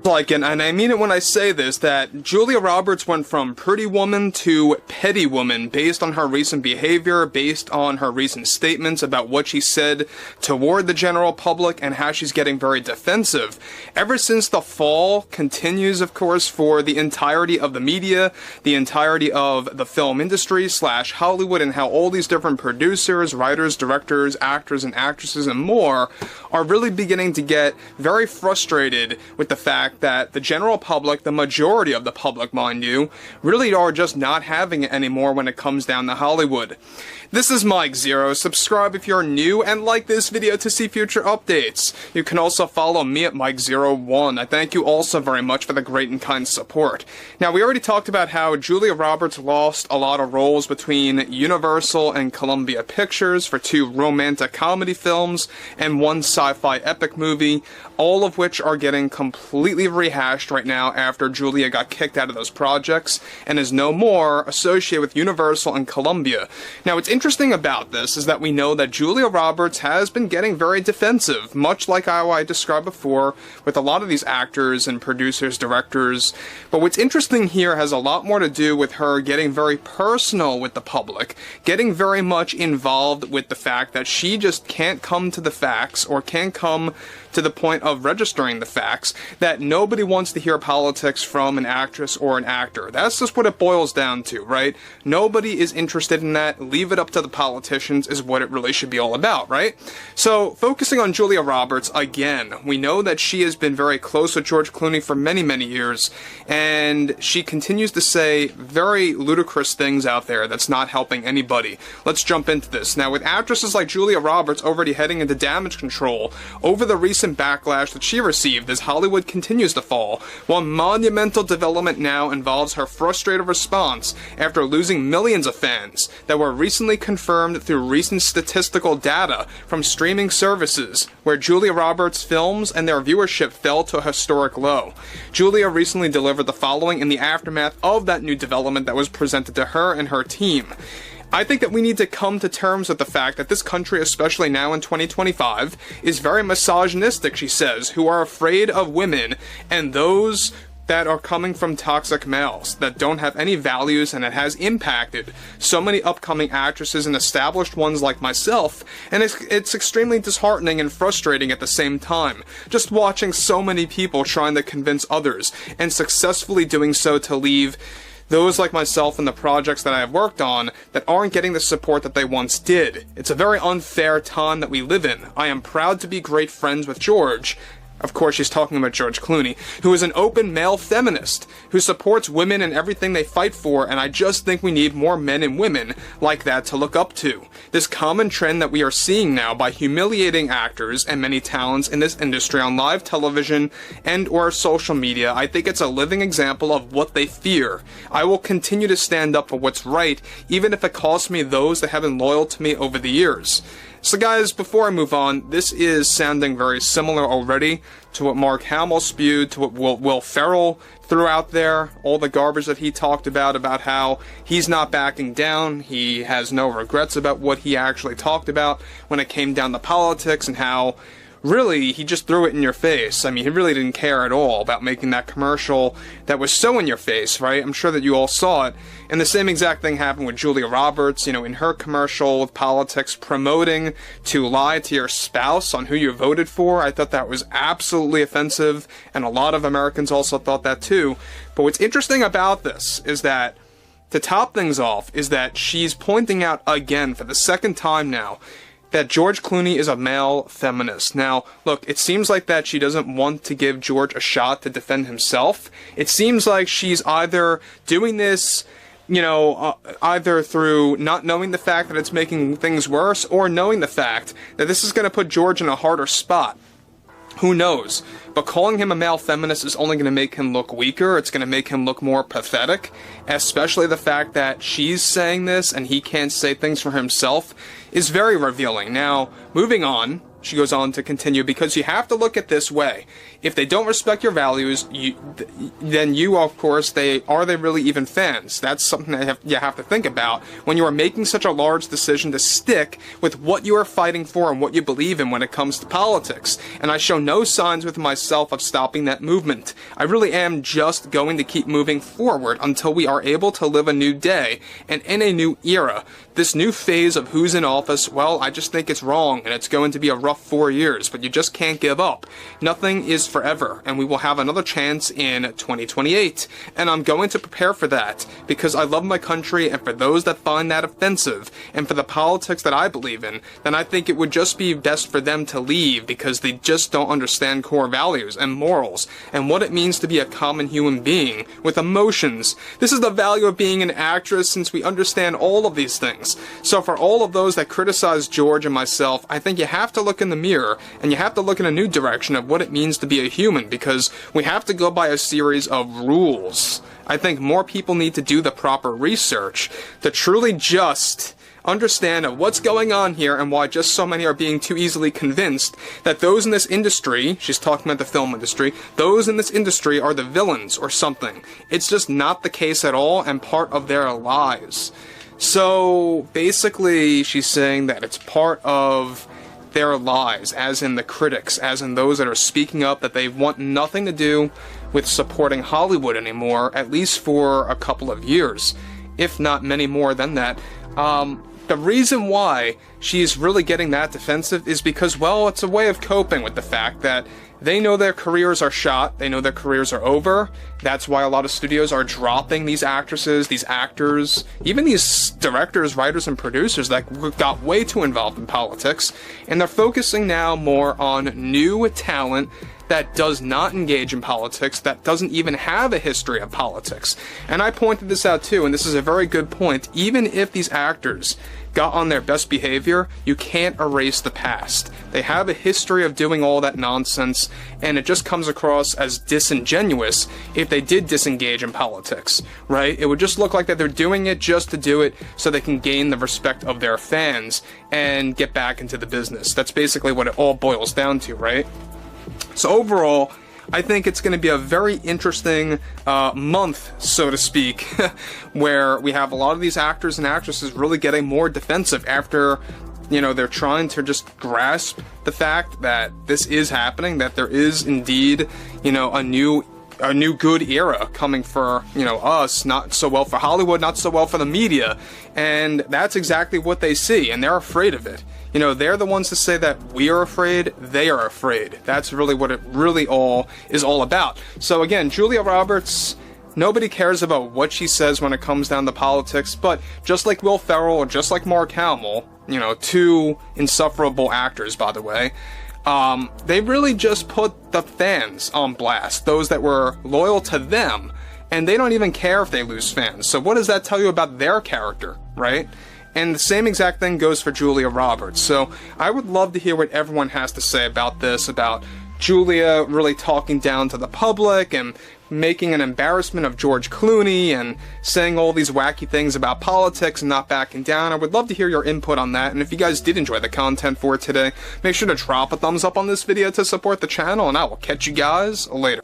Like, and I mean it when I say this, that Julia Roberts went from pretty woman to petty woman based on her recent behavior, based on her recent statements about what she said toward the general public, and how she's getting very defensive. Ever since The Fall continues, of course, for the entirety of the media, the entirety of the film industry / Hollywood, and how all these different producers, writers, directors, actors, and actresses, and more are really beginning to get very frustrated with the fact that the general public, the majority of the public, mind you, really are just not having it anymore when it comes down to Hollywood. This is Mike Zero. Subscribe if you're new, and like this video to see future updates. You can also follow me at Mike01. I thank you also very much for the great and kind support. Now, we already talked about how Julia Roberts lost a lot of roles between Universal and Columbia Pictures for 2 romantic comedy films and 1 sci-fi epic movie, all of which are getting completely rehashed right now after Julia got kicked out of those projects and is no more associated with Universal and Columbia. Now, what's interesting about this is that we know that Julia Roberts has been getting very defensive, much like how I described before with a lot of these actors and producers, directors. But what's interesting here has a lot more to do with her getting very personal with the public, getting very much involved with the fact that she just can't come to the facts, or can't come to the point of registering the facts, that nobody wants to hear politics from an actress or an actor. That's just what it boils down to, right? Nobody is interested in that. Leave it up to the politicians is what it really should be all about, right? So, focusing on Julia Roberts, again, we know that she has been very close with George Clooney for many, many years, and she continues to say very ludicrous things out there that's not helping anybody. Let's jump into this. Now, with actresses like Julia Roberts already heading into damage control over the recent backlash that she received as Hollywood continues to fall, one monumental development now involves her frustrated response after losing millions of fans that were recently confirmed through recent statistical data from streaming services, where Julia Roberts' films and their viewership fell to a historic low. Julia recently delivered the following in the aftermath of that new development that was presented to her and her team. I think that we need to come to terms with the fact that this country, especially now in 2025, is very misogynistic, she says, who are afraid of women and those that are coming from toxic males, that don't have any values, and it has impacted so many upcoming actresses and established ones like myself, and it's extremely disheartening and frustrating at the same time, just watching so many people trying to convince others, and successfully doing so to leave those like myself and the projects that I have worked on that aren't getting the support that they once did. It's a very unfair time that we live in. I am proud to be great friends with George. Of course, she's talking about George Clooney, who is an open male feminist, who supports women and everything they fight for, and I just think we need more men and women like that to look up to. This common trend that we are seeing now by humiliating actors and many talents in this industry on live television and or social media, I think it's a living example of what they fear. I will continue to stand up for what's right, even if it costs me those that have been loyal to me over the years. So guys, before I move on, this is sounding very similar already to what Mark Hamill spewed, to what Will Ferrell threw out there, all the garbage that he talked about how he's not backing down, he has no regrets about what he actually talked about when it came down to politics, and how really, he just threw it in your face. I mean, he really didn't care at all about making that commercial that was so in your face, right? I'm sure that you all saw it. And the same exact thing happened with Julia Roberts, you know, in her commercial with politics, promoting to lie to your spouse on who you voted for. I thought that was absolutely offensive, and a lot of Americans also thought that too. But what's interesting about this is that, to top things off, is that she's pointing out again, for the second time now, that George Clooney is a male feminist. Now, look, it seems like that she doesn't want to give George a shot to defend himself. It seems like she's either doing this, you know, either through not knowing the fact that it's making things worse, or knowing the fact that this is going to put George in a harder spot. Who knows? But calling him a male feminist is only going to make him look weaker. It's going to make him look more pathetic. Especially the fact that she's saying this and he can't say things for himself is very revealing. Now, moving on, she goes on to continue, because you have to look at this way. If they don't respect your values, then you, of course, are they really even fans? That's something that you have to think about when you are making such a large decision to stick with what you are fighting for and what you believe in when it comes to politics. And I show no signs with myself of stopping that movement. I really am just going to keep moving forward until we are able to live a new day and in a new era. This new phase of who's in office, well, I just think it's wrong, and it's going to be a rough 4 years, but you just can't give up. Nothing is forever, and we will have another chance in 2028, and I'm going to prepare for that, because I love my country, and for those that find that offensive, and for the politics that I believe in, then I think it would just be best for them to leave, because they just don't understand core values and morals, and what it means to be a common human being, with emotions. This is the value of being an actress, since we understand all of these things. So for all of those that criticize George and myself, I think you have to look in the mirror, and you have to look in a new direction of what it means to be a human, because we have to go by a series of rules. I think more people need to do the proper research to truly just understand what's going on here and why just so many are being too easily convinced that those in this industry, she's talking about the film industry, those in this industry are the villains or something. It's just not the case at all, and part of their lies. So basically she's saying that it's part of their lies, as in the critics, as in those that are speaking up, that they want nothing to do with supporting Hollywood anymore, at least for a couple of years, if not many more than that. The reason why she's really getting that defensive is because, well, it's a way of coping with the fact that they know their careers are shot, they know their careers are over. That's why a lot of studios are dropping these actresses, these actors, even these directors, writers, and producers that got way too involved in politics, and they're focusing now more on new talent that does not engage in politics, that doesn't even have a history of politics. And I pointed this out too, and this is a very good point. Even if these actors got on their best behavior, you can't erase the past. They have a history of doing all that nonsense, and it just comes across as disingenuous if they did disengage in politics, right? It would just look like that they're doing it just to do it so they can gain the respect of their fans and get back into the business. That's basically what it all boils down to, right? So overall, I think it's going to be a very interesting month, so to speak, where we have a lot of these actors and actresses really getting more defensive after, you know, they're trying to just grasp the fact that this is happening, that there is indeed, you know, a new good era coming for, you know, us, not so well for Hollywood, not so well for the media, and that's exactly what they see, and they're afraid of it. You know, they're the ones to say that we are afraid, they are afraid. That's really what it really all is all about. So again, Julia Roberts, nobody cares about what she says when it comes down to politics, but just like Will Ferrell or just like Mark Hamill, you know, two insufferable actors, by the way, they really just put the fans on blast, those that were loyal to them, and they don't even care if they lose fans. So what does that tell you about their character, right? And the same exact thing goes for Julia Roberts. So I would love to hear what everyone has to say about this, about Julia really talking down to the public and making an embarrassment of George Clooney and saying all these wacky things about politics and not backing down. I would love to hear your input on that, and if you guys did enjoy the content for today, make sure to drop a thumbs up on this video to support the channel, and I will catch you guys later.